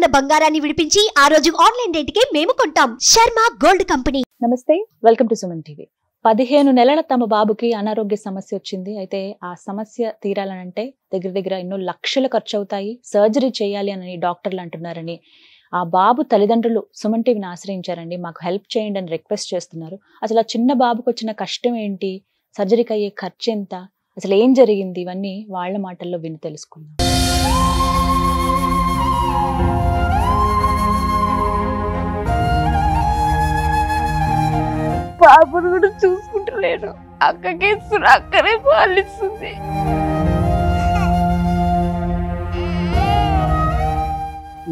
ఉన్న బంగారాన్ని విడిపించి ఆ రోజు ఆన్లైన్ రేటుకే మేము కొంటాం. Sharma gold company. నమస్తే, వెల్కమ్ టు సుమన్ టీవీ. 15 నెలల తమ బాబుకి అనారోగ్య సమస్య వచ్చింది. అయితే ఆ సమస్య తీరాలనంటే దగ్గర ఎన్నో లక్షలు ఖర్చు అవుతాయి, సర్జరీ చేయాలి అని డాక్టర్లు అంటున్నారని ఆ బాబు తల్లిదండ్రులు సుమన్ టీవీని ఆశ్రయించారండి. మాకు హెల్ప్ చేయండి అని రిక్వెస్ట్ చేస్తున్నారు. అసలు ఆ చిన్న బాబుకు వచ్చిన కష్టం ఏంటి, సర్జరీకి అయ్యే ఖర్చు ఎంత, అసలు ఏం జరిగింది, ఇవన్నీ వాళ్ళ మాటల్లో విని తెలుసుకుందాం. బాబును కూడా చూసుకుంటలేడు. అక్కకి ఇస్తున్నా, అక్కనే పాలిస్తుంది.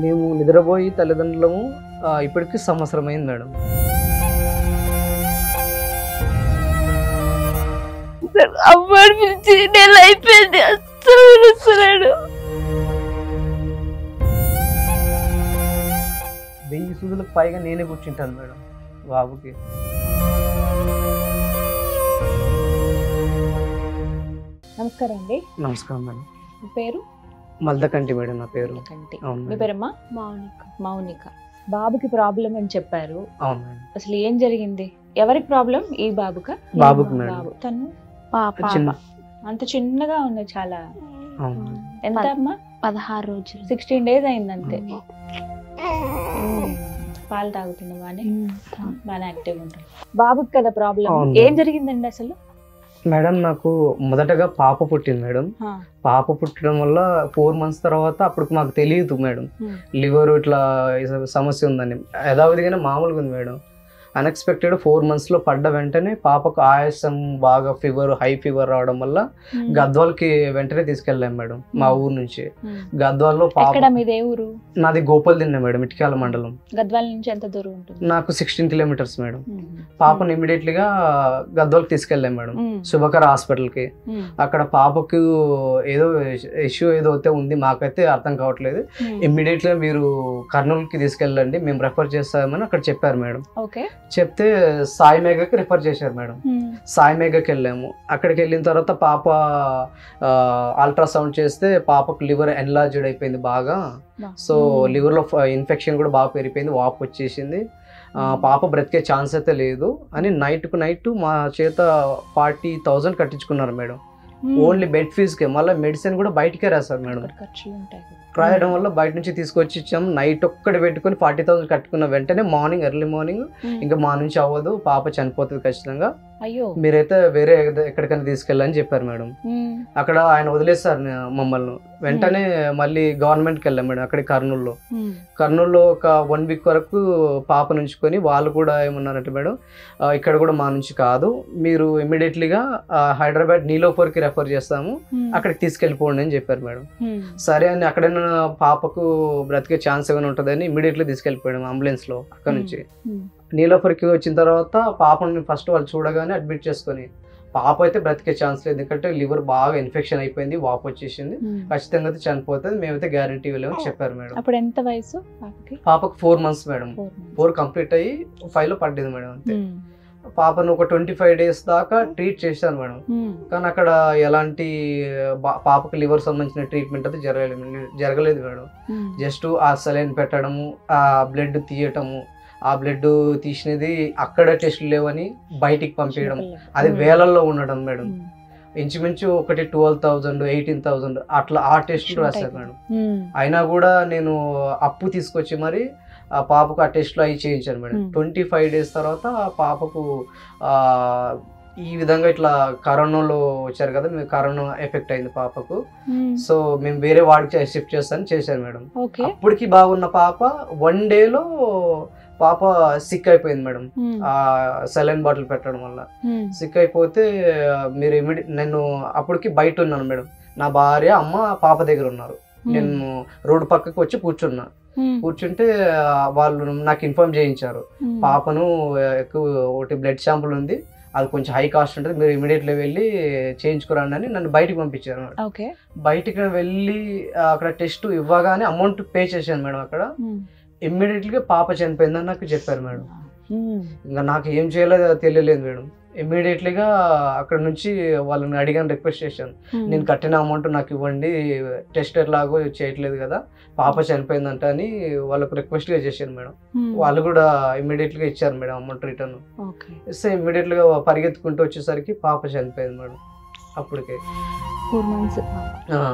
మేము నిద్రపోయి తల్లిదండ్రులము ఇప్పటికి సంవత్సరం అయింది మేడం. అమ్మాడు పిలిచి నెల అయిపోయింది, అస్సలు పిలుస్తున్నాడు. 1000 సూదులకు పైగా నేనే కూర్చుంటాను మేడం బాబుకి. నమస్కారం అండి. నమస్కారం మేడం. మీ పేరు? మల్దకంటి మేడం నా పేరు. మీ పేరమ్మా? మౌనిక. బాబుకి ప్రాబ్లం అని చెప్పారు. అవును మేడం. అసలు ఏం జరిగింది, ఎవరికి ప్రాబ్లం? ఈ బాబుకి మేడం. బాబు తను చిన్న, అంత చిన్నగా ఉంది చాలా. ఎంత అమ్మా? 16 రోజులు, 16 days అయిందంతే. పాలు తాగుతుంది బాగా యాక్టివ్ ఉంటుంది. బాబుకి కదా ప్రాబ్లం. ఏం జరిగిందండి అసలు? మేడం నాకు మొదటగా పాప పుట్టింది మేడం. పాప పుట్టడం వల్ల 4 months తర్వాత అప్పుడు మాకు తెలియదు మేడం లివర్ ఇట్లా సమస్య ఉందని. యథావిధిగానే మామూలుగా ఉంది మేడం. అన్ఎక్స్పెక్టెడ్ 4 months లో పడ్డ వెంటనే పాపకు ఆయాసం, బాగా ఫీవర్, హై ఫీవర్ రావడం వల్ల గద్వాల్కి వెంటనే తీసుకెళ్ళాం మేడం మా ఊరు నుంచి. గద్వాల్లో మీదే ఊరు? నాది గోపాల్ దిన్నె మేడం, ఇటికాల మండలం. గద్వాల్ నుంచి ఎంత దూరం ఉంటుంది? నాకు 16 kilometers మేడం. పాపను ఇమీడియట్లీగా గద్వాల్కి తీసుకెళ్ళాం మేడం, శుభకర హాస్పిటల్కి. అక్కడ పాపకు ఏదో ఇష్యూ ఏదో అయితే ఉంది, మాకైతే అర్థం కావట్లేదు. ఇమ్మీడియట్గా మీరు కర్నూలుకి తీసుకెళ్ళండి, మేము రెఫర్ చేస్తామని అక్కడ చెప్పారు మేడం. చెప్తే సాయి మేఘకి రిఫర్ చేశారు మేడం. సాయి మేఘకి వెళ్ళాము. అక్కడికి వెళ్ళిన తర్వాత పాప అల్ట్రాసౌండ్ చేస్తే పాపకు లివర్ ఎన్లార్జ్డ్ అయిపోయింది బాగా. సో లివర్లో ఇన్ఫెక్షన్ కూడా బాగా పెరిగిపోయింది, వాపు వచ్చేసింది. పాప బ్రతికే ఛాన్స్ అయితే లేదు అని నైట్కు నైట్ మా చేత 40,000 కట్టించుకున్నారు మేడం. ఓన్లీ బెడ్ ఫీజుకే. మళ్ళీ మెడిసిన్ కూడా బయటకే రాశారు మేడం. రాయడం వల్ల బయట నుంచి తీసుకొచ్చి ఇచ్చాము. నైట్ ఒక్కటి పెట్టుకుని 40,000 కట్టుకున్న వెంటనే మార్నింగ్, ఎర్లీ మార్నింగ్ ఇంకా మా నుంచి అవ్వదు, పాప చనిపోతుంది ఖచ్చితంగా, మీరైతే వేరే ఎక్కడికైనా తీసుకెళ్ళని చెప్పారు మేడం. అక్కడ ఆయన వదిలేస్తారు మమ్మల్ని. వెంటనే మళ్ళీ గవర్నమెంట్కి వెళ్ళాం మేడం. అక్కడ కర్నూలులో ఒక 1 week వరకు పాప నుంచుకొని వాళ్ళు కూడా ఏమన్నారంటే మేడం, ఇక్కడ కూడా మా నుంచి కాదు, మీరు ఇమ్మీడియట్లీగా హైదరాబాద్ నీలోఫర్కి రెఫర్ చేస్తాము, అక్కడికి తీసుకెళ్ళిపోండి అని చెప్పారు మేడం. సరే అని అక్కడైనా పాపకు బ్రతికే ఛాన్స్ ఏమైనా ఉంటుందని ఇమ్మీడియట్లీ తీసుకెళ్ళిపోయాము అంబులెన్స్లో. అక్కడ నుంచి నీలోఫర్కి వచ్చిన తర్వాత పాపని ఫస్ట్ వాళ్ళు చూడగానే అడ్మిట్ చేసుకొని, పాప అయితే బ్రతికే ఛాన్స్ లేదు, ఎందుకంటే లివర్ బాగా ఇన్ఫెక్షన్ అయిపోయింది, వాపు వచ్చేసింది, ఖచ్చితంగా అయితే చనిపోతుంది, మేమైతే గ్యారంటీ వెళ్ళామని చెప్పారు మేడం. అప్పుడు ఎంత వయసు పాపకు? 4 months మేడం. 4 కంప్లీట్ అయ్యి 5 పడ్డది మేడం అంతే. పాపను ఒక 25 days దాకా ట్రీట్ చేశాను మేడం. కానీ అక్కడ ఎలాంటి పాపకు లివర్ సంబంధించిన ట్రీట్మెంట్ అయితే జరగలేదు మేడం. జస్ట్ ఆ సెలైన్ పెట్టడము, ఆ బ్లడ్ తీయటము, ఆ బ్లడ్ తీసినది అక్కడ టెస్టులు లేవని బయటికి పంపించడం, అది వేలల్లో ఉండడం మేడం. ఇంచుమించు ఒకటి 12,000, 18,000 అట్లా ఆ టెస్టులు రాశారు మేడం. అయినా కూడా నేను అప్పు తీసుకొచ్చి మరి ఆ పాపకు ఆ టెస్ట్లో అవి చేయించాను మేడం. 25 days తర్వాత ఆ పాపకు ఈ విధంగా ఇట్లా కరోనాలో వచ్చారు కదా, కరోనా ఎఫెక్ట్ అయింది పాపకు. సో మేము వేరే వాడికి షిఫ్ట్ చేశాను మేడం. అప్పటికి బాగున్న పాప 1 dayలో పాప సిక్ అయిపోయింది మేడం. ఆ సెలైన్ బాటిల్ పెట్టడం వల్ల సిక్ అయిపోతే మీరు నేను అప్పటికి బయట ఉన్నాను మేడం. నా భార్య, అమ్మ, పాప దగ్గర ఉన్నారు. నేను రోడ్డు పక్కకు వచ్చి కూర్చుంటే వాళ్ళు నాకు ఇన్ఫార్మ్ చేయించారు, పాపను ఒకటి బ్లడ్ శాంపుల్ ఉంది, అది కొంచెం హై కాస్ట్ ఉంటుంది, మీరు ఇమీడియట్లీ వెళ్ళి చేయించుకురండి అని నన్ను బయటకు పంపించారు మేడం. బయటికి వెళ్ళి అక్కడ టెస్ట్ ఇవ్వగానే అమౌంట్ పే చేశాను మేడం. అక్కడ ఇమ్మీడియట్లీగా పాప చనిపోయిందని నాకు చెప్పారు మేడం. ఇంకా నాకు ఏం చేయాలో తెలియలేదు మేడం. ఇమ్మీడియట్లీగా అక్కడ నుంచి వాళ్ళని అడిగాను, రిక్వెస్ట్ చేశాను, నేను కట్టిన అమౌంట్ నాకు ఇవ్వండి, టెస్ట్ ఎలాగో చేయట్లేదు కదా, పాప చనిపోయిందంట అని వాళ్ళకు రిక్వెస్ట్గా చేశాను మేడం. వాళ్ళు కూడా ఇమ్మీడియట్గా ఇచ్చారు మేడం అమౌంట్ రిటర్న్. ఇస్తే ఇమ్మీడియట్గా పరిగెత్తుకుంటూ వచ్చేసరికి పాప చనిపోయింది మేడం అప్పటికే. 4 months.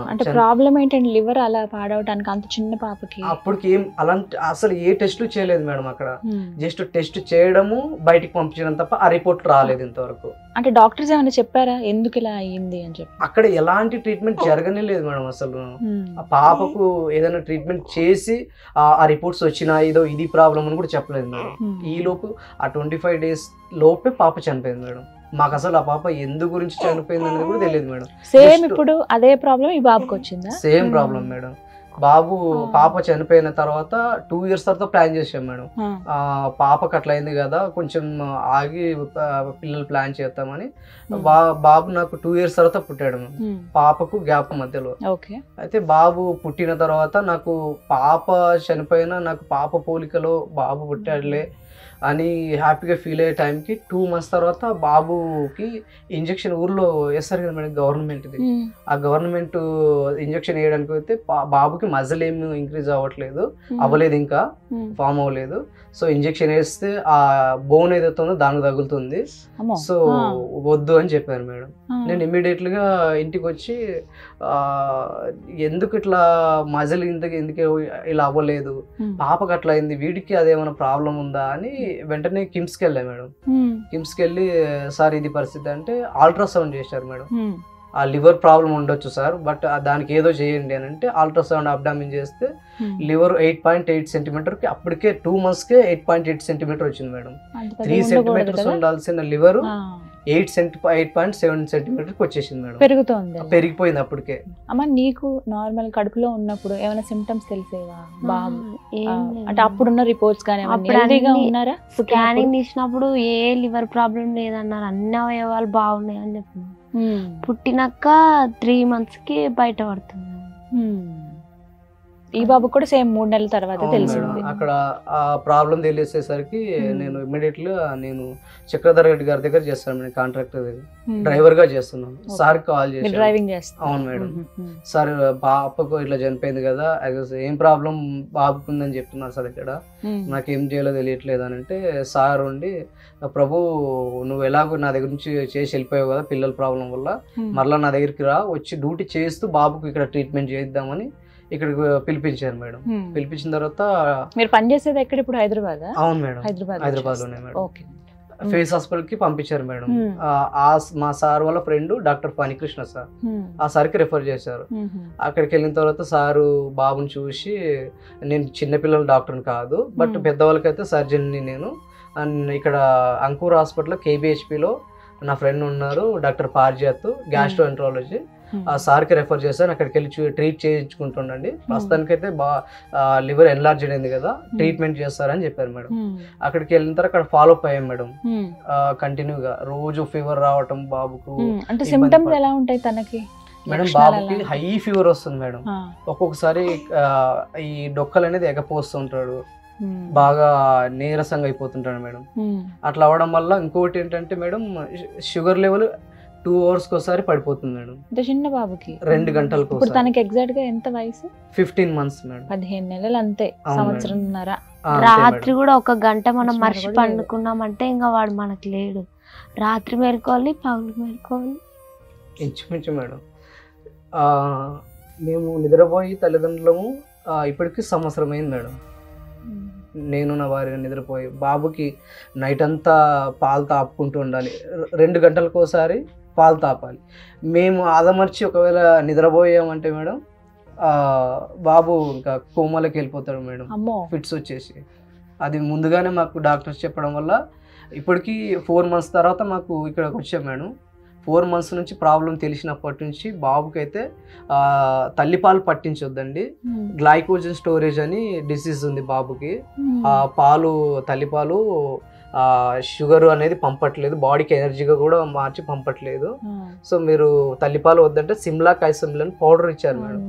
అంటే ప్రాబ్లం ఏంటంటే లివర్ అలా పాడవడానికి అంత చిన్న పాపకి? అప్పటికి ఏం అలాంటి అసలు ఏ టెస్ట్లు చేయలేదు మేడం అక్కడ. జస్ట్ టెస్ట్ చేయడము, బయటికి పంపించడం తప్ప ఆ రిపోర్ట్ రాలేదు ఇంతవరకు. అంటే డాక్టర్స్ ఏమైనా చెప్పారా ఎందుకు ఇలా అయ్యింది అని చెప్పి? అక్కడ ఎలాంటి ట్రీట్మెంట్ జరగనే లేదు మేడం అసలు. ఆ పాపకు ఏదైనా ట్రీట్మెంట్ చేసి ఆ రిపోర్ట్స్ వచ్చినా ఏదో ఇది ప్రాబ్లం అని కూడా చెప్పలేదు మేడం. ఈ లోపు ఆ 25 days లోపే పాప చనిపోయింది మేడం. మాకు అసలు ఆ పాప ఎందు గురించి చనిపోయింది అనేది కూడా తెలియదు మేడం. సేమ్ ఇప్పుడు అదే ప్రాబ్లం ఈ బాబుకి వచ్చిందా? Same problem madam. పాప చనిపోయిన తర్వాత 2 years తర్వాత ప్లాన్ చేసాం మేడం. పాపకు అట్లా అయింది కదా, కొంచెం ఆగి పిల్లలు ప్లాన్ చేద్దామని. బాబు నాకు 2 years తర్వాత పుట్టాడు మేడం, పాపకు గ్యాప్ మధ్యలో. అయితే బాబు పుట్టిన తర్వాత నాకు పాప చనిపోయినా నాకు పాప పోలికలో బాబు పుట్టాడులే అని హ్యాపీగా ఫీల్ అయ్యే టైంకి 2 months తర్వాత బాబుకి ఇంజక్షన్ ఊర్లో వేస్తారు కదా మేడం గవర్నమెంట్ది. ఆ గవర్నమెంట్ ఇంజక్షన్ వేయడానికి అయితే బాబుకి మజిల్ ఏమి ఇంక్రీజ్ అవ్వలేదు, ఇంకా ఫామ్ అవ్వలేదు. సో ఇంజక్షన్ వేస్తే ఆ బోన్ ఏదైతే ఉందో దానికి తగులుతుంది, సో వద్దు అని చెప్పారు మేడం. నేను ఇమ్మీడియట్లీగా ఇంటికి వచ్చి ఎందుకు ఇట్లా మజిల్ ఎందుకు ఇలా అవ్వలేదు, పాపకు అట్లా అయింది, వీడికి అదేమైనా ప్రాబ్లం ఉందా అని వెంటనే కిమ్స్కి వెళ్ళా మేడం. కిమ్స్కి వెళ్ళి సార్ ఇది పరిస్థితి అంటే అల్ట్రాసౌండ్ చేశారు మేడం. ఆ లివర్ ప్రాబ్లం ఉండొచ్చు సార్, బట్ దానికి ఏదో చేయండి అని అంటే అల్ట్రాసౌండ్ అబ్డామిన్ చేస్తే లివర్ 8.8 centimeter అప్పటికే 2 monthsకే 8.8 centimeter వచ్చింది మేడం. 3 centimeters ఉండాల్సిన లివర్ 8.7 centimeter వచ్చేసింది మేడం. పెరిగిపోయింది అప్పటికే. అమ్మ నీకు నార్మల్ కడుపులో ఉన్నప్పుడు ఏమైనా సిమ్టమ్స్ తెలిసేవా బాబు? అంటే అప్పుడున్న రిపోర్ట్స్ కానీ ఉన్నారా? స్కానింగ్ తీసినప్పుడు ఏ లివర్ ప్రాబ్లం లేదన్నారు, అన్ని అవయవాలు బాగున్నాయి అని చెప్పినారు. పుట్టినాక 3 monthsకి బయట పడుతుంది. ఈ బాబు కూడా సేమ్ 3 నెలల తర్వాత తెలిసింది. అక్కడ ఆ ప్రాబ్లం తెలిసేసరికి నేను ఇమ్మీడియట్లీ చక్రధర్ రెడ్డి గారి దగ్గర చేస్తాను, కాంట్రాక్టర్ దగ్గర డ్రైవర్ గా చేస్తున్నాను. సార్ కాల్ చేసి డ్రైవింగ్ చేస్తాను. అవును మేడం. సార్ పాపకు ఇట్లా చనిపోయింది కదా, ఏం ప్రాబ్లం బాబుకు ఉందని చెప్తున్నారు సార్, ఇక్కడ నాకేం చేయాలో తెలియట్లేదు అని అంటే సార్ ఉండి, ప్రభు నువ్వు ఎలాగో నా దగ్గర నుంచి చేసి వెళ్ళిపోయావు కదా పిల్లల ప్రాబ్లం వల్ల, మరలా నా దగ్గరికి రా, వచ్చి డ్యూటీ చేస్తూ బాబుకు ఇక్కడ ట్రీట్మెంట్ చేద్దామని ఇక్కడికి పిలిపించారు మేడం. పిలిపించిన తర్వాత మీరు పనిచేసేది ఎక్కడ ఇప్పుడు? హైదరాబాద్? అవును మేడం, హైదరాబాద్ లోనే మేడం. ఫేస్ హాస్పిటల్ కి పంపించారు మేడం. మా సార్ వాళ్ళ ఫ్రెండ్ డాక్టర్ ఫణికృష్ణ సార్, ఆ సార్కి రెఫర్ చేశారు. అక్కడికి వెళ్ళిన తర్వాత సారు బాబుని చూసి, నేను చిన్నపిల్లల డాక్టర్ని కాదు బట్ పెద్దవాళ్ళకైతే సర్జన్ని నేను, ఇక్కడ అంకూర్ హాస్పిటల్ KBHPలో నా ఫ్రెండ్ ఉన్నారు డాక్టర్ పార్జాత్, గ్యాస్ట్రోఎంట్రాలజీ, ఆ సార్కి రెఫర్ చేశాను. అక్కడికి వెళ్ళి ట్రీట్ చేయించుకుంటుండండి, ప్రస్తుతానికైతే లివర్ ఎన్లార్జ్ అయింది కదా, ట్రీట్మెంట్ చేస్తారని చెప్పారు మేడం. అక్కడికి వెళ్ళిన తర్వాత అక్కడ ఫాలో అప్ అయ్యాం మేడం కంటిన్యూగా. రోజు ఫీవర్ రావటం బాబుకు. అంటే సింప్టమ్స్ ఎలా ఉంటాయి తనకి మేడం? బాబుకి హై ఫీవర్ వస్తుంది మేడం, ఒక్కొక్కసారి ఈ డొక్కలు అనేది ఎగపోస్తుంటాడు, బాగా నీరసంగా అయిపోతుంటాడు మేడం. అట్లా అవడం వల్ల ఇంకోటి ఏంటంటే మేడం, షుగర్ లెవెల్ 2 hours ఒకసారి పడిపోతుంది మేడం. చిన్న బాబుకి 2 గంటలకు. ఇప్పుడు తనకి ఎగ్జాక్ట్ గా ఎంత వయసు? 15 months మేడం. 15 నెలలు అంతే, సంవత్సరంన్నర. రాత్రి కూడా 1 గంట మనం మర్చి పండుకున్నామంటే ఇంకా వాడు మనకు లేడు. రాత్రి మేలుకోవాలి, పగలు మేలుకోవాలి. ఇంచుమించు మేడం. మేము నిద్రపోయి తల్లిదండ్రులము ఇప్పటికి 1 సంవత్సరం అయింది మేడం. నేను నా భార్య నిద్రపోయి బాబుకి నైట్ అంతా పాలు తాపుకుంటూ ఉండాలి, 2 గంటలకు ఒకసారి పాలు తాపాలి. మేము ఆదమర్చి ఒకవేళ నిద్రపోయామంటే మేడం బాబు ఇంకా కోమాలోకి వెళ్ళిపోతాడు మేడం, ఫిట్స్ వచ్చేసి. అది ముందుగానే మాకు డాక్టర్స్ చెప్పడం వల్ల ఇప్పటికీ 4 months తర్వాత మాకు ఇక్కడికి వచ్చాం మేడం. 4 months నుంచి ప్రాబ్లం తెలిసినప్పటి నుంచి బాబుకి అయితే తల్లిపాలు పట్టించొద్దండి, గ్లైకోజన్ స్టోరేజ్ అని డిసీజ్ ఉంది బాబుకి. ఆ పాలు తల్లిపాలు షుగర్ అనేది పంపట్లేదు, బాడీకి ఎనర్జీగా కూడా మార్చి పంపట్లేదు. సో మీరు తల్లిపాలు వద్దంటే సిమ్లాక్ ఐసమిల్ అని పౌడర్ ఇచ్చారు మేడం.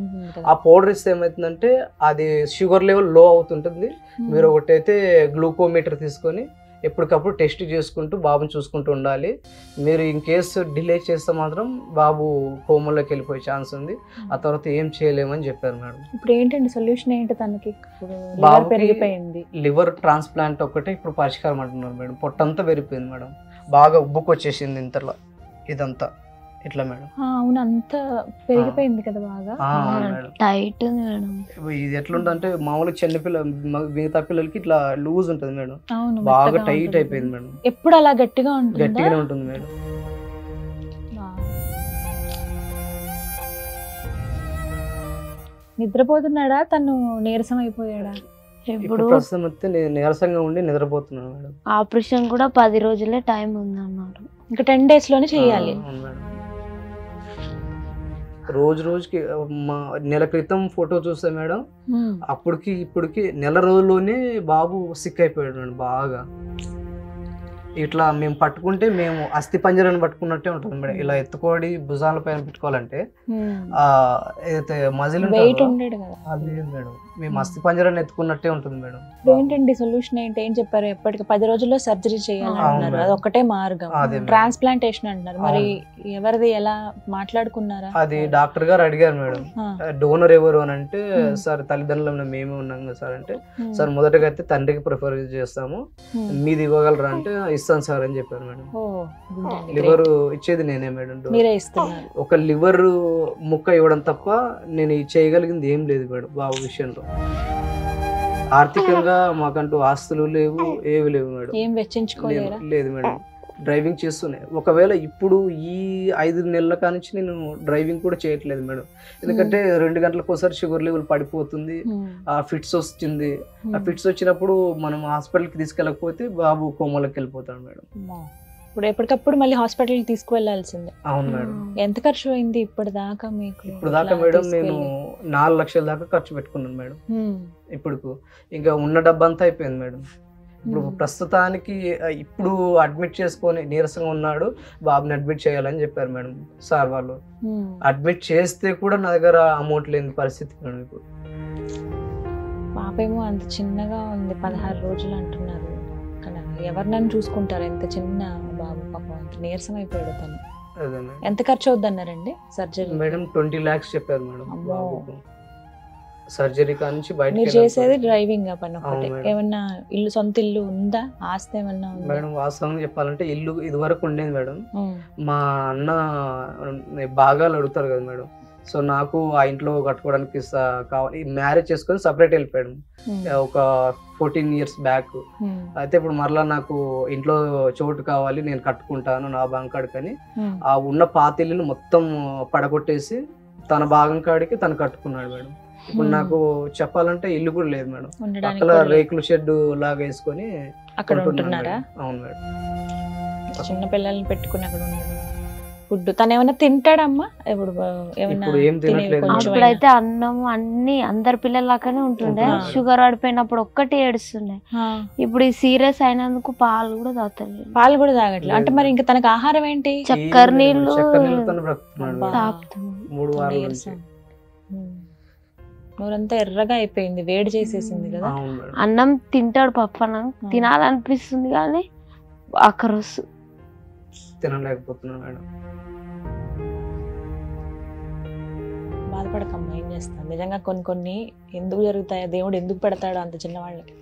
ఆ పౌడర్ ఇస్తే ఏమవుతుందంటే అది షుగర్ లెవెల్ లో అవుతుంటుంది. మీరు ఒకటైతే గ్లూకోమీటర్ తీసుకొని ఎప్పటికప్పుడు టెస్ట్ చేసుకుంటూ బాబుని చూసుకుంటూ ఉండాలి. మీరు ఇన్ కేసు డిలే చేస్తే మాత్రం బాబు కోమలోకి వెళ్ళిపోయే ఛాన్స్ ఉంది. ఆ తర్వాత ఏం చేయలేమని చెప్పారు మేడం. ఇప్పుడు ఏంటండి సొల్యూషన్ ఏంటి తనకి? బాబుకి పెరిగిపోయింది, లివర్ ట్రాన్స్ప్లాంట్ ఒకటే ఇప్పుడు పరిష్కారం అంటున్నారు మేడం. పొట్టంతా పెరిగిపోయింది మేడం, బాగా ఉబ్బుకు వచ్చేసింది ఇంతలో ఇదంతా ఇట్లా మేడం. అవును, అంత పెరిగిపోయింది కదా బాగా. Tight madam. ఇది ఎట్లుంటుందంటే మామూలుగా చిన్న మిగతా పిల్లలకి ఇట్లా లూజ్ ఉంటుంది మేడం, అవును, బాగా టైట్ అయిపోయింది మేడం. ఎప్పుడు అలా గట్టిగా ఉంటుంది? గట్టిగానే ఉంటుంది మేడం. నిద్రపోతున్నాడా తను? నీరసం అయిపోయాడా? ఇప్పుడు ప్రస్తుతం అయితే నేను నీరసంగా ఉండి నిద్రపోతున్నాను మేడం. ఆపరేషన్ కూడా 10 రోజులే టైం ఉంది అన్నారు. ఇంకా 10 days లోనే చేయాలి. రోజు రోజుకి నెల క్రితం ఫోటో చూస్తే మేడం, అప్పటికి ఇప్పటికి నెల రోజుల్లోనే బాబు సిక్ అయిపోయాడు మేడం. బాగా ఇట్లా మేము పట్టుకుంటే మేము అస్థి పంజరాన్ని పట్టుకున్నట్టే ఉంటుంది మేడం. ఇలా ఎత్తుకోడి భుజాల పైన పెట్టుకోవాలంటే ఏదైతే మజిల్ లేదు మేడం, మేము అస్థి పంజరాన్ని ఎత్తుకున్నట్టే ఉంటుంది మేడం. ఏంటండి సొల్యూషన్ ఏంటి? ఏం చెప్పారు? ఎప్పటికి 10 రోజుల్లో సర్జరీ చేయాలంటున్నారు, అది ఒక్కటే మార్గం. ట్రాన్స్ప్లాంటేషన్ అంటున్నారు, మరి ఎవరిది ఎలా మాట్లాడుకున్నారా? అది డాక్టర్ గారు అడిగారు మేడం, డోనర్ ఎవరు అని అంటే, సార్ తల్లిదండ్రులు మేమే ఉన్నాం కదా సార్ అంటే, సార్ మొదటగా అయితే తండ్రికి ప్రిఫర్ చేస్తాము, మీది ఇవ్వగలరా అంటే ఇస్తాను సార్ అని చెప్పారు మేడం. లివర్ ఇచ్చేది నేనే మేడం, మీరే ఇస్తున్నారు. ఒక లివర్ ముక్క ఇవ్వడం తప్ప నేను చేయగలిగింది ఏం లేదు మేడం బాబు విషయంలో. ఆర్థికంగా మాకంటూ ఆస్తులు లేవు, ఏవి లేవు మేడం. ఏం వెచ్చించుకోలేరా? లేదు మేడం, డ్రైవింగ్ చేస్తూనే. ఒకవేళ ఇప్పుడు ఈ 5 నెలల కానించి నేను డ్రైవింగ్ కూడా చేయట్లేదు మేడం, ఎందుకంటే 2 గంటలకు ఒకసారి షుగర్ లెవెల్ పడిపోతుంది, ఆ ఫిట్స్ వస్తుంది. ఆ ఫిట్స్ వచ్చినప్పుడు మనం హాస్పిటల్కి తీసుకెళ్ళకపోతే బాబు కోమలోకి వెళ్ళిపోతాడు మేడం. ఇప్పుడు ఎప్పటికప్పుడు మళ్ళీ హాస్పిటల్కి తీసుకువెళ్లాల్సిందే. అవును మేడం. ఎంత ఖర్చు అయింది ఇప్పటిదాకా మీకు? ఇప్పుడు దాకా మేడం నేను 4 లక్షల దాకా ఖర్చు పెట్టుకున్నాను మేడం. ఇప్పుడు ఇంకా ఉన్న డబ్బంతా అయిపోయింది మేడం. ఇప్పుడు ప్రస్తుతానికి ఇప్పుడు అడ్మిట్ చేసుకొని నీరసంగా ఉన్నాడు, బాబుని అడ్మిట్ చేయాలని చెప్పారు మేడం సార్ వాళ్ళు. అడ్మిట్ చేస్తే కూడా నా దగ్గర అమౌంట్ లేని పరిస్థితి మేడం. ఇప్పుడు పాపేమో అంత చిన్నగా ఉంది, 16 రోజులు అంటున్నారు. ఎవరినైనా చూసుకుంటారు? ఎంత చిన్న బాబు, పాపం అంత నీరసం అయిపోయాడు తను. ఎంత ఖర్చు అవుద్ది అన్నారండి సర్జరీ? మేడం 20 lakhs చెప్పారు మేడం బాబుకు. సర్జరీ కానించి బయట. మీరు చేసేది డ్రైవింగ్ పని ఒకటే, ఏమన్నా ఇల్లు, సొంత ఇల్లు ఉందా? ఆస్తి ఏమన్నా ఉందా? మేడం వాస్తవంగా చెప్పాలంటే ఇల్లు ఇది వరకు ఉండేది మేడం. మా అన్న భాగాలు అడుగుతారు కదా మేడం, సో నాకు ఆ ఇంట్లో కట్టుకోవడానికి కావాలి. మ్యారేజ్ చేసుకొని సపరేట్ వెళ్ళిపోయాడు ఒక 14 years బ్యాక్. అయితే ఇప్పుడు మరలా నాకు ఇంట్లో చోటు కావాలి, నేను కట్టుకుంటాను నా బంకాడికని ఆ ఉన్న పాతిల్లుని మొత్తం పడగొట్టేసి తన భాగం కాడికి తను కట్టుకున్నాడు మేడం. ఇప్పుడు నాకు చెప్పాలంటే ఇల్లు కూడా లేదు మేడం, అక్కడ రేకుల షెడ్ లాగా వేసుకొని అక్కడ ఉంటున్నారా? అవును మేడం. చిన్న పిల్లల్ని పెట్టుకుని అక్కడ ఉండడం. ఫుడ్ తను ఏమైనా తింటాడమ్మా? ఇప్పుడు అప్పుడైతే అన్నం అన్ని అందరి పిల్లలలాగానే ఉంటుండే, షుగర్ పడిపోయినప్పుడు ఒక్కటి ఏడుస్తుండే. ఇప్పుడు ఈ సీరియస్ అయినందుకు పాలు కూడా తాగట్లేదు. పాలు కూడా తాగట్లేదు అంటే మరి ఇంకా తనకు ఆహారం ఏంటి? చక్కెర నీళ్ళు నోరంతా ఎర్రగా అయిపోయింది, వేడి చేసేసింది కదా. అన్నం తింటాడు పప్పన, తినాలనిపిస్తుంది కానీ ఆఖరొస్తు తినలేకపోతున్నాను మేడం. బాధపడకమ్మా, ఏం చేస్తాం. నిజంగా కొన్ని ఎందుకు జరుగుతాయో, దేవుడు ఎందుకు పెడతాడో అంత చిన్న వాళ్ళకి.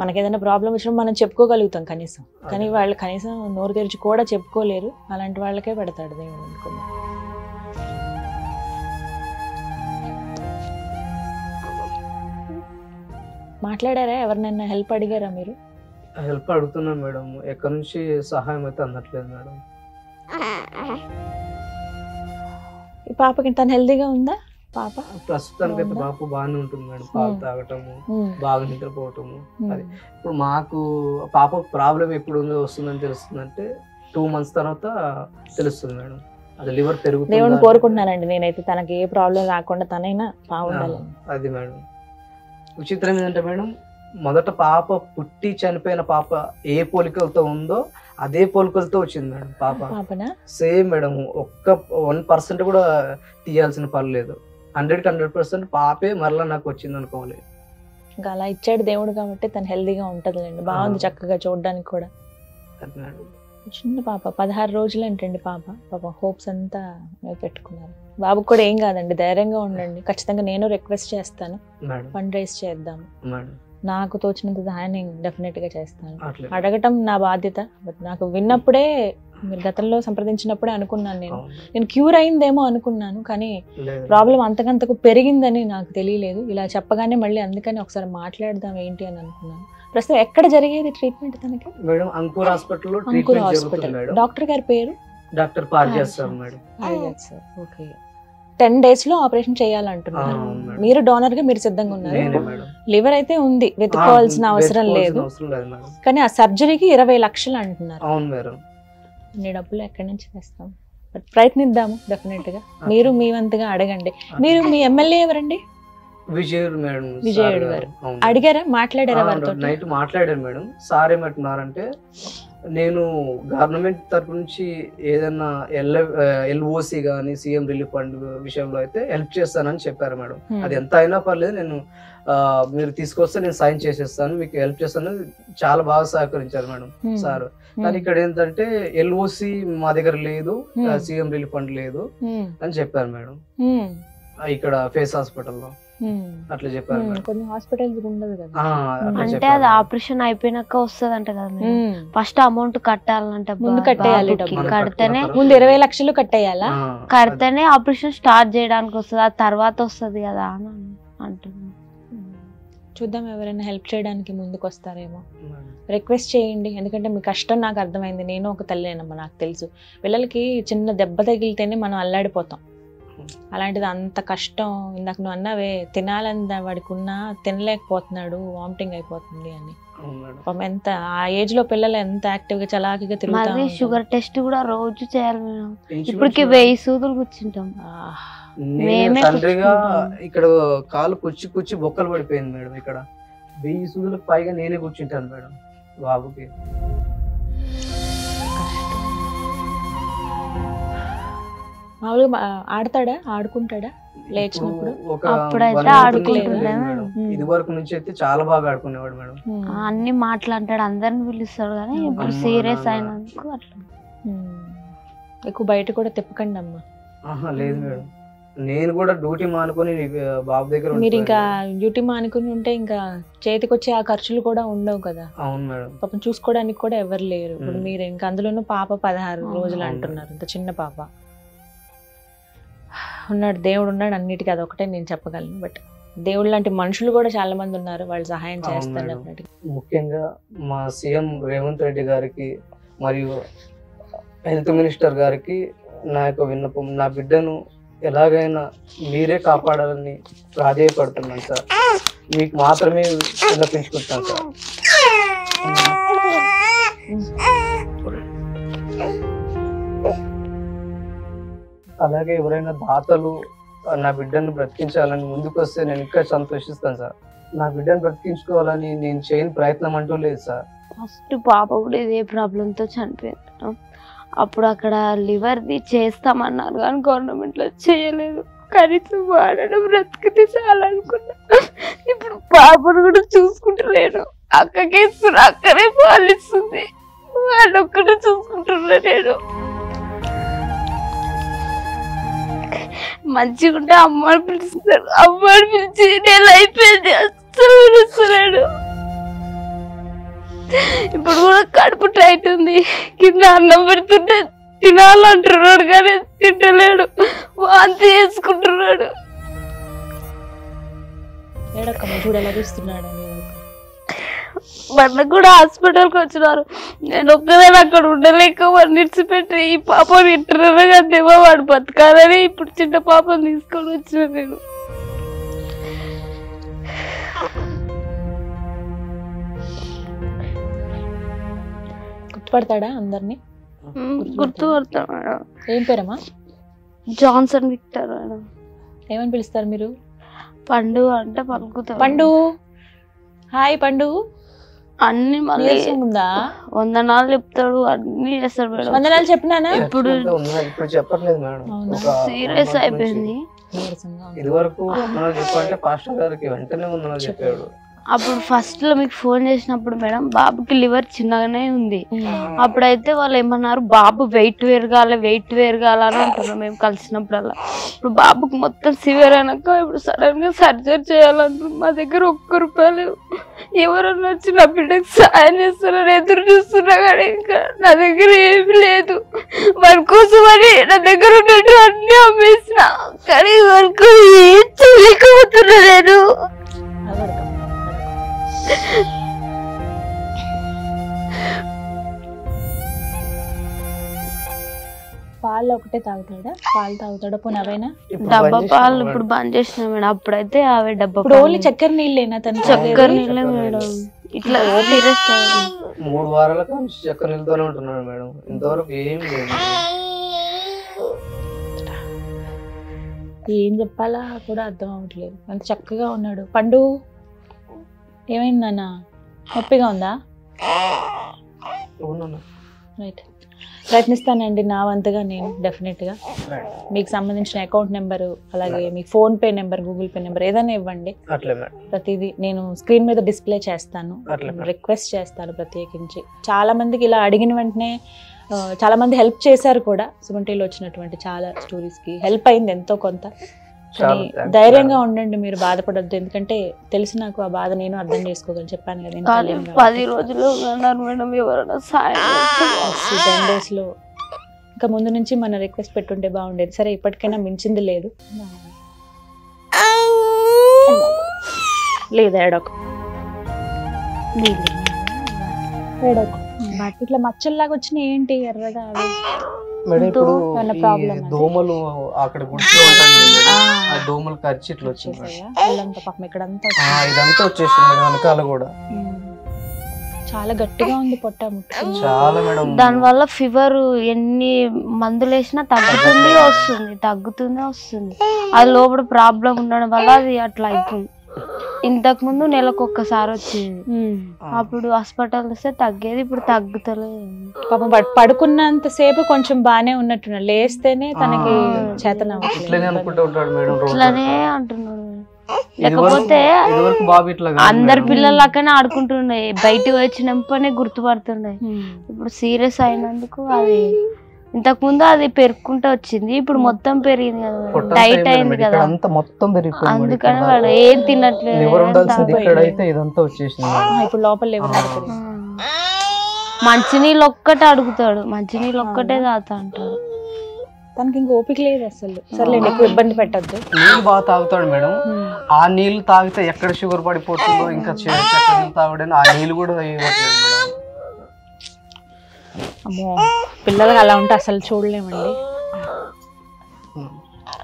మనకి ఏదైనా ప్రాబ్లం వచ్చినప్పుడు మనం చెప్పుకోగలుగుతాం కనీసం, కానీ వాళ్ళు కనీసం నోరు తెరిచి కూడా చెప్పుకోలేరు. అలాంటి వాళ్ళకే పెడతాడు దేవుడు అనుకున్నా. మాట్లాడారా? ఎవరినైనా హెల్ప్ అడిగారా మీరు? హెల్ప్ అడుగుతున్నాను మేడం, ఎక్కడి నుంచి సహాయం అయితే అందట్లేదు మేడం. ఈ పాపకి తను హెల్దీగా ఉందా? పాప ప్రస్తుతానికి అయితే పాప బాగానే ఉంటుంది మేడం, పాలు తాగటము, బాగా నిద్రపోవటము. అది ఇప్పుడు మాకు పాప ప్రాబ్లం ఎప్పుడు వస్తుందని తెలుస్తుందంటే 2 months తర్వాత తెలుస్తుంది మేడం. అది లివర్ పెరుగుతుంది. దేవుని కోరుకుంటున్నానండి నేనైతే, తనకి ఏ ప్రాబ్లం రాకుండా తనైనా బాగుండాలి. అది మేడం. విచిత్రం ఏంటంటే మేడం, మొదట పాప పుట్టి చనిపోయిన పాప ఏ పోలికలతో ఉందో అదే పోలికలతో వచ్చింది మేడం పాప. సేమ్ మేడం, ఒక్క 1% కూడా తీయాల్సిన పని లేదు. 100% పాపే మరలా నాకు వచ్చింది అనుకోవాలి. ఇంకా అలా ఇచ్చాడు దేవుడు కాబట్టి తను హెల్దీగా ఉంటదిలేండి. బాగుంది చక్కగా చూడడానికి కూడా. చిన్న పాప 16 రోజులు ఏంటండి పాప హోప్స్ అంతా పెట్టుకున్నారు. బాబుకి కూడా ఏం కాదండి, ధైర్యంగా ఉండండి. ఖచ్చితంగా నేను రిక్వెస్ట్ చేస్తాను, ఫండ్ రైజ్ చేద్దాము. నాకు తోచినంత సహాయం డెఫినెట్ గా చేస్తాను. అడగటం నా బాధ్యత. బట్ నాకు విన్నప్పుడే, మీరు గతంలో సంప్రదించినప్పుడే అనుకున్నాను, నేను క్యూర్ అయిందేమో అనుకున్నాను, కానీ ప్రాబ్లం అంతకంతకు పెరిగిందని నాకు తెలియలేదు. ఇలా చెప్పగానే మళ్ళీ అందుకని ఒకసారి మాట్లాడదాం ఏంటి అని అనుకున్నాను. ప్రస్తుతం ఎక్కడ జరిగేది ట్రీట్మెంట్ తనకి? Madam Ankur hospital. డాక్టర్ గారి పేరు డాక్టర్ పార్జాస్ సార్. Madam okay. 10 days లో ఆపరేషన్ చేయాలంటున్నారు. మీరు డోనర్ గా మీరు సిద్ధంగా ఉన్నారు. లివర్ అయితే ఉంది, వెతుక్కోవాల్సిన అవసరం లేదు, కానీ ఆ సర్జరీకి 20 లక్షలు అంటున్నారు. అన్ని డబ్బులు ఎక్కడి నుంచి తెస్తాం? ప్రయత్నిద్దాము డెఫినెట్ గా. మీరు మీ వంతుగా అడగండి. మీరు మీ ఎమ్మెల్యే ఎవరండి? విజయుడు గారు. అడిగారా, మాట్లాడారా వారితో? నైట్ మాట్లాడారు మేడం. సార్ ఏమంటున్నారంటే, నేను గవర్నమెంట్ తరఫు నుంచి ఏదైనా ఎల్ఓసి కానీ సీఎం రిలీఫ్ ఫండ్ విషయంలో అయితే హెల్ప్ చేస్తానని చెప్పారు మేడం. అది ఎంత అయినా పర్లేదు, నేను మీరు తీసుకొస్తే నేను సైన్ చేసేస్తాను, మీకు హెల్ప్ చేస్తాను. చాలా బాగా సహకరించారు మేడం సార్. కానీ ఇక్కడ ఏంటంటే ఎల్ఓసి మా దగ్గర లేదు, సీఎం రిలీఫ్ ఫండ్ లేదు అని చెప్పారు మేడం. ఇక్కడ ఫేస్ హాస్పిటల్లో అట్లా చెప్పారు. కొన్ని హాస్పిటల్స్ ఉండదు కదా. అంటే అది ఆపరేషన్ అయిపోయినాక వస్తుంది అంట కదా. ఫస్ట్ అమౌంట్ కట్టాలంటే ముందు కట్టేయాలి. కడితేనే ముందు 20 లక్షలు కట్టేయాలా? కడితేనే ఆపరేషన్ స్టార్ట్ చేయడానికి వస్తుంది, ఆ తర్వాత వస్తుంది కదా అని అంటున్నాను. చూద్దాం, ఎవరైనా హెల్ప్ చేయడానికి ముందుకు వస్తారేమో. రిక్వెస్ట్ చేయండి, ఎందుకంటే మీ కష్టం నాకు అర్థమైంది. నేను ఒక తల్లేనమ్మా, నాకు తెలుసు. పిల్లలకి చిన్న దెబ్బ తగిలితేనే మనం అల్లాడిపోతాం. అలాంటిది అంత కష్టం. ఇందాక నువ్వు అన్నావే, తినాలని వాడికి ఉన్నా తినలేకపోతున్నాడు, వామిటింగ్ అయిపోతుంది అని. ఎంత ఆ ఏజ్ లో పిల్లలు ఎంత యాక్టివ్ గా చలాకీగా తిరుగుతారు. షుగర్ టెస్ట్ కూడా రోజు చేయాలి మేడం. ఇప్పటికి 1000 సూదులు కూర్చుంటాం. తండ్రిగా ఇక్కడ కాలు కుచ్చి బొక్కలు పడిపోయింది మేడం. ఇక్కడ 1000 సూదులకు పైగా నేనే కూర్చుంటాను మేడం బాబుకి. మామూలుగా ఆడతాడా, ఆడుకుంటాడా లేచినప్పుడు? అప్పుడైతే ఆడుకుంటుండే. ఇది వరకు నుంచి అయితే చాలా బాగా ఆడుకునేవాడు మేడం. అన్ని మాట్లాడతాడు, అందరిని పిలుస్తాడు, కానీ ఇప్పుడు సీరియస్ అయినందుకు అట్లా. ఎక్కువ బయట కూడా తిప్పకండి అమ్మా. లేదు మేడం, నేను కూడా డ్యూటీ మానుకొని బాబు దగ్గర. మీరు ఇంకా డ్యూటీ మానుకుని ఉంటే ఇంకా చేతికి వచ్చే ఆ ఖర్చులు కూడా ఉండవు కదా. అవును మేడం. పాపం చూసుకోవడానికి కూడా ఎవరు లేరు. ఇప్పుడు మీరు ఇంకా అందులోనూ పాప 16 రోజులు అంటున్నారు, అంత చిన్న పాప. ఉన్నాడు, దేవుడు ఉన్నాడు అన్నిటికీ, అదొకటే నేను చెప్పగలను. బట్ దేవుడు లాంటి మనుషులు కూడా చాలా మంది ఉన్నారు, వాళ్ళు సహాయం చేస్తారు. ముఖ్యంగా మా సీఎం రేవంత్ రెడ్డి గారికి మరియు హెల్త్ మినిస్టర్ గారికి నా యొక్క విన్నపం, నా బిడ్డను ఎలాగైనా మీరే కాపాడాలని ప్రాధేయపడుతున్నాను సార్. మీకు మాత్రమే విన్నపించుకుంటాను సార్. అలాగే ఎవరైనా దాతలు నా బిడ్డను బ్రతికించాలని ముందుకు వస్తే నేను ఇంకా సంతోషిస్తాను సార్. నా బిడ్డను బ్రతికించుకోవాలని నేను చేయని ప్రయత్నం అంటూ లేదు సార్. ఫస్ట్ పాప కూడా ఇదే ప్రాబ్లంతో చనిపోయాను. అప్పుడు అక్కడ లివర్ది చేస్తామన్నారు, కానీ గవర్నమెంట్లో చేయలేదు. కనీసం వాడడం బ్రతికితే చాలనుకున్నా. ఇప్పుడు పాపను కూడా చూసుకుంటలేను. అక్కకే ఇస్తున్నా, అక్కనే పాలిస్తుంది, వాళ్ళొక్కడే చూసుకుంటున్నా. నేను మంచిగా ఉంటే అమ్మని పిలుస్తాడు, అమ్మని పిలిచి నేను అయిపోయింది అస్సలు పిలుస్తున్నాడు. ఇప్పుడు కూడా కడుపు టైట్ ఉంది, కింద అన్నం పెడుతుంటే తినాలంటున్నాడు కానీ తింటలేడు, వాంతి చేసుకుంటున్నాడు. మొన్న కూడా హాస్పిటల్కి వచ్చినారు. నేను ఒక్కదాని అక్కడ ఉండలేక వాడిని నిడిచిపెట్టి ఈ పాపని ఇంటర్వ్యూ కదేమో వాడు బతకాలని ఇప్పుడు చిన్న పాపని తీసుకొని వచ్చిన. నేను గుర్తుపడతాడా అందరినీ? గుర్తుపడతాడు మేడం. ఏం పేరమ్మా? Johnson Victor madam. ఏమని పిలుస్తారు మీరు? పండు అంటే పలుకుతాడు. పండు, హాయ్ పండు. అన్ని మళ్ళీ వందనాలు చెప్తాడు, అన్ని చేస్తాడు మేడం. వందనాలు చెప్పినానా? ఇప్పుడు చెప్పట్లేదు మేడం, సీరియస్ అయిపోయింది. ఇది వరకు చెప్పంటే పాస్టర్ గారికి వెంటనే వందనాలు చెప్పాడు. అప్పుడు ఫస్ట్ లో మీకు ఫోన్ చేసినప్పుడు మేడం బాబుకి లివర్ చిన్నగానే ఉంది. అప్పుడైతే వాళ్ళు ఏమన్నారు, బాబు వెయిట్ పెరగాలి అని అంటున్నాం మేము కలిసినప్పుడల్లా. ఇప్పుడు బాబుకి మొత్తం సివియర్ అయినాక ఇప్పుడు సడన్ గా సర్జరీ చేయాలంటున్నాం. మా దగ్గర ₹1 ఎవరన్నా వచ్చి నా బిడ్డకి సాయం చేస్తున్నారని ఎదురు చూస్తున్నా, కానీ ఇంకా నా దగ్గర ఏమి లేదు. వారి కోసమని నా దగ్గర ఉన్నట్టు అన్ని అమ్మేసిన, కానీ వరకు ఏం చేయలేకపోతున్నా నేను. పాలు ఒకటే తాగుతాడా? పాలు తాగుతాడా? పోనీ అవైనా డబ్బా పాలు ఇప్పుడు బంద్ చేసిన మేడం. అప్పుడైతే అవే డబ్బా ఇప్పుడు ఓన్లీ చక్కెర నీళ్ళేనా తను? చక్కెర నీళ్ళే మేడం. ఇట్లా 3 వారాలకు చక్కెర నీళ్ళతోనే ఉంటున్నాడు మేడం. ఇంతవరకు ఏం లేదు. ఏం చెప్పాలా కూడా అర్థం అవ్వట్లేదు. అంత చక్కగా ఉన్నాడు. పండు ఏమైందన్నా? నొప్పిగా ఉందా? రైట్, ప్రయత్నిస్తానండి నా వంతుగా నేను. డెఫినెట్గా మీకు సంబంధించిన అకౌంట్ నెంబరు, అలాగే మీ PhonePe number, Google Pay number ఏదైనా ఇవ్వండి. ప్రతిదీ నేను స్క్రీన్ మీద డిస్ప్లే చేస్తాను, రిక్వెస్ట్ చేస్తాను ప్రత్యేకించి. చాలా మందికి ఇలా అడిగిన వెంటనే చాలా మంది హెల్ప్ చేశారు కూడా. సుమన్ టీవీలో వచ్చినటువంటి చాలా స్టోరీస్కి హెల్ప్ అయింది ఎంతో కొంత. ధైర్యంగా ఉండండి, మీరు బాధపడద్దు. ఎందుకంటే తెలిసి నాకు ఆ బాధ నేను అర్థం చేసుకోగలను. చెప్పాను కదా 10 రోజులు మేడం ఎవరైనా 10 days లో. ఇంకా ముందు నుంచి మన రిక్వెస్ట్ పెట్టుంటే బాగుండేది. సరే, ఇప్పటికైనా మించింది లేదు. లేదు ఏడోకు ఇట్లా మచ్చల్లాగా వచ్చినాయి ఏంటి ఎర్రగా? మేడం ఇప్పుడు దోమలు అక్కడ గుడిలో ఉంటాయి, దోమలు ఖర్చు ఇట్లా వచ్చింది. పాపం ఇక్కడంతా ఇదంతా వచ్చేసింది వెనకాల కూడా. చాలా గట్టిగా ఉంది పొట్ట. చాలా మేడం. దాని వల్ల ఫీవర్ ఎన్ని మందులు వేసినా తగ్గుతుంది వస్తుంది. అది లోపల ప్రాబ్లం ఉండడం వల్ల అది అట్లా అయిపోయింది. ఇంతకు ముందు నెలకు ఒక్కసారి వచ్చేది, అప్పుడు హాస్పిటల్ వస్తే తగ్గేది, ఇప్పుడు తగ్గుతలేదు. పాపం పడుకున్నంత సేపు కొంచెం బానే ఉన్నట్టున్నా, లేస్తేనే తనకి చేతన ఇట్లానే అంటున్నాడు. లేకపోతే అందరి పిల్లలకనే ఆడుకుంటుండే, బయటకు వచ్చినప్పుడే గుర్తుపడుతుండే. ఇప్పుడు సీరియస్ అయినందుకు అది ఇంతకు ముందు అది పెరుక్కుంటూ వచ్చింది, ఇప్పుడు మొత్తం పెరిగింది కదా, డైట్ అయింది కదా, అందుకని వాడు ఏం తినట్లేదు. ఇప్పుడు లోపల మంచినీళ్ళు ఒక్కటే అడుగుతాడు, మంచినీళ్ళు ఒక్కటే తాగుతా అంటాడు. తనకి ఇంక ఓపిక లేదు అసలు. సర్లేండి, ఎక్కువ ఇబ్బంది పెట్టద్దు. నీళ్ళు బాగా తాగుతాడు మేడం. ఆ నీళ్లు తాగితే ఎక్కడ షుగర్ పడిపోతుందో, ఇంకా నీళ్ళు తాగడానికి ఆ నీళ్ళు కూడా ఇవ్వట్లేదు మేడం. అమ్మో, పిల్లలకి అలా ఉంటే అసలు చూడలేమండి.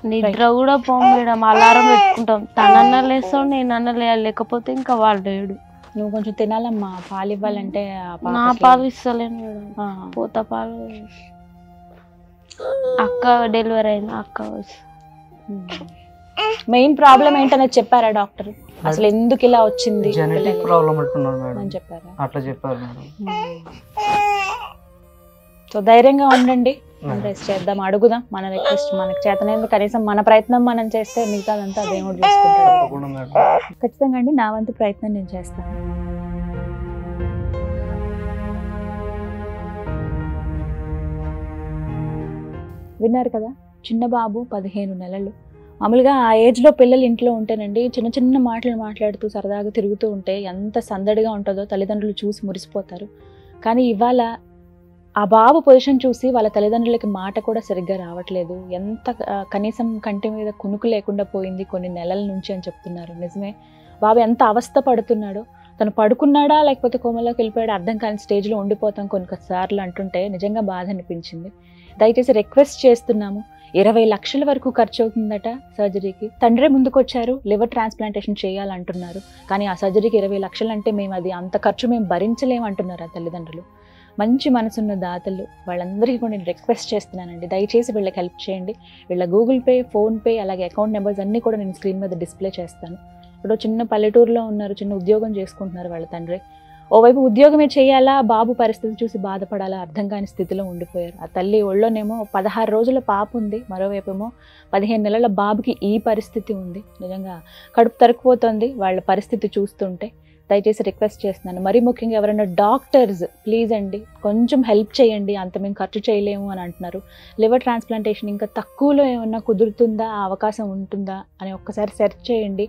నిద్ర కూడా పోం మేడం, అలారం పెట్టుకుంటాం. తనన్నా లేస్తాడు, నేనన్నా లేయాలి, లేకపోతే ఇంకా వాడు లేడు. నువ్వు కొంచెం తినాలమ్మా, పాలు ఇవ్వాలంటే. నా పాలు ఇస్తలేను మేడం, పూత పాలు. అక్క డెలివరీ అయింది, అక్క మెయిన్ ప్రాబ్లం ఏంటనేది చెప్పారా డాక్టర్? అసలు ఎందుకు ఇలా వచ్చింది? జెనెటిక్ ప్రాబ్లం అంటున్నారు మేడం. అని చెప్పారా? అట్లా చెప్పారు మేడం. సో ధైర్యంగా ఉండండి, రెస్ట్ చేద్దాం, అడుగుదాం. మన రిక్వెస్ట్ మనకు చేతనైంది, కనీసం మన ప్రయత్నం మనం చేస్తే మిగతాదంతా దేవుడు చూసుకుంటాడు. ఖచ్చితంగా అండి, నా వంతు ప్రయత్నం నేను చేస్తాను. విన్నారు కదా, చిన్న బాబు 15 నెలలు. మామూలుగా ఆ ఏజ్లో పిల్లలు ఇంట్లో ఉంటేనండి చిన్న చిన్న మాటలు మాట్లాడుతూ సరదాగా తిరుగుతూ ఉంటే ఎంత సందడిగా ఉంటుందో తల్లిదండ్రులు చూసి మురిసిపోతారు. కానీ ఇవాళ ఆ బాబు పొజిషన్ చూసి వాళ్ళ తల్లిదండ్రులకి మాట కూడా సరిగ్గా రావట్లేదు. ఎంత కనీసం కంటి మీద కునుకు లేకుండా పోయింది కొన్ని నెలల నుంచి అని చెప్తున్నారు. నిజమే, బాబు ఎంత అవస్థ పడుతున్నాడో. తను పడుకున్నాడా లేకపోతే కోమలోకి వెళ్ళిపోయాడా అర్థం కాని స్టేజ్లో ఉండిపోతాం కొన్నిసార్లు అంటుంటే నిజంగా బాధ అనిపించింది. దయచేసి రిక్వెస్ట్ చేస్తున్నాము, 20 లక్షల వరకు ఖర్చు అవుతుందట సర్జరీకి. తండ్రే ముందుకొచ్చారు, లివర్ ట్రాన్స్ప్లాంటేషన్ చేయాలంటున్నారు. కానీ ఆ సర్జరీకి 20 లక్షలు అంటే మేము అది అంత ఖర్చు మేము భరించలేమంటున్నారు ఆ తల్లిదండ్రులు. మంచి మనసున్న దాతలు వాళ్ళందరికీ కూడా నేను రిక్వెస్ట్ చేస్తున్నానండి, దయచేసి వీళ్ళకి హెల్ప్ చేయండి. వీళ్ళ గూగుల్ పే, ఫోన్పే, అలాగే అకౌంట్ నెంబర్స్ అన్నీ కూడా నేను స్క్రీన్ మీద డిస్ప్లే చేస్తాను. ఇప్పుడు చిన్న పల్లెటూరులో ఉన్నారు, చిన్న ఉద్యోగం చేసుకుంటున్నారు వాళ్ళ తండ్రి. ఓవైపు ఉద్యోగమే చేయాలా, బాబు పరిస్థితి చూసి బాధపడాలా అర్థం కాని స్థితిలో ఉండిపోయారు. ఆ తల్లి ఒళ్ళోనేమో 16 రోజుల పాప ఉంది, మరోవైపేమో 15 నెలల బాబుకి ఈ పరిస్థితి ఉంది. నిజంగా కడుపు తరుక్కుపోతుంది వాళ్ళ పరిస్థితి చూస్తుంటే. దయచేసి రిక్వెస్ట్ చేస్తున్నాను. మరీ ముఖ్యంగా ఎవరైనా డాక్టర్స్ ప్లీజ్ అండి కొంచెం హెల్ప్ చేయండి, అంత మేము ఖర్చు చేయలేము అని అంటున్నారు. లివర్ ట్రాన్స్ప్లాంటేషన్ ఇంకా తక్కువలో ఏమన్నా కుదురుతుందా, ఆ అవకాశం ఉంటుందా అని ఒక్కసారి సెర్చ్ చేయండి.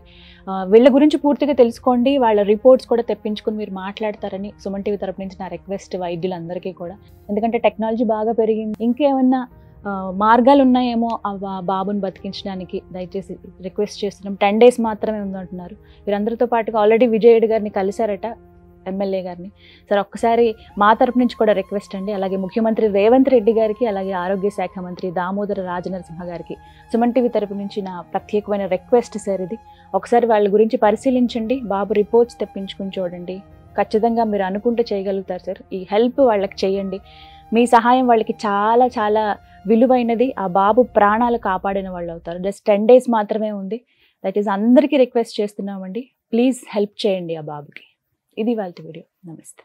వీళ్ళ గురించి పూర్తిగా తెలుసుకోండి, వాళ్ళ రిపోర్ట్స్ కూడా తెప్పించుకుని మీరు మాట్లాడతారని సుమన్ టీవీ తరపు నుంచి నా రిక్వెస్ట్ వైద్యులందరికీ కూడా. ఎందుకంటే టెక్నాలజీ బాగా పెరిగింది, ఇంకేమన్నా మార్గాలు ఉన్నాయేమో ఆ బాబుని బతికించడానికి దయచేసి రిక్వెస్ట్ చేస్తున్నాం. 10 days మాత్రమే ఉందంటున్నారు. వీరందరితో పాటుగా ఆల్రెడీ విజయ్ గారిని కలిశారట, ఎమ్మెల్యే గారిని. సార్ ఒక్కసారి మా తరపు నుంచి కూడా రిక్వెస్ట్ అండి. అలాగే ముఖ్యమంత్రి రేవంత్ రెడ్డి గారికి, అలాగే ఆరోగ్య శాఖ మంత్రి దామోదర రాజనరసింహ గారికి సుమన్ టీవీ తరపు నుంచి నా ప్రత్యేకమైన రిక్వెస్ట్ సార్ ఇది. ఒకసారి వాళ్ళ గురించి పరిశీలించండి, బాబు రిపోర్ట్స్ తెప్పించుకుని చూడండి. ఖచ్చితంగా మీరు అనుకుంటే చేయగలుగుతారు సార్. ఈ హెల్ప్ వాళ్ళకి చేయండి. మీ సహాయం వాళ్ళకి చాలా చాలా విలువైనది. ఆ బాబు ప్రాణాలు కాపాడిన వాళ్ళు అవుతారు. జస్ట్ 10 days మాత్రమే ఉంది. దట్ ఈస్ అందరికీ రిక్వెస్ట్ చేస్తున్నామండి, ప్లీజ్ హెల్ప్ చేయండి ఆ బాబుకి. ఇది వాళ్ళ వీడియో. నమస్తే.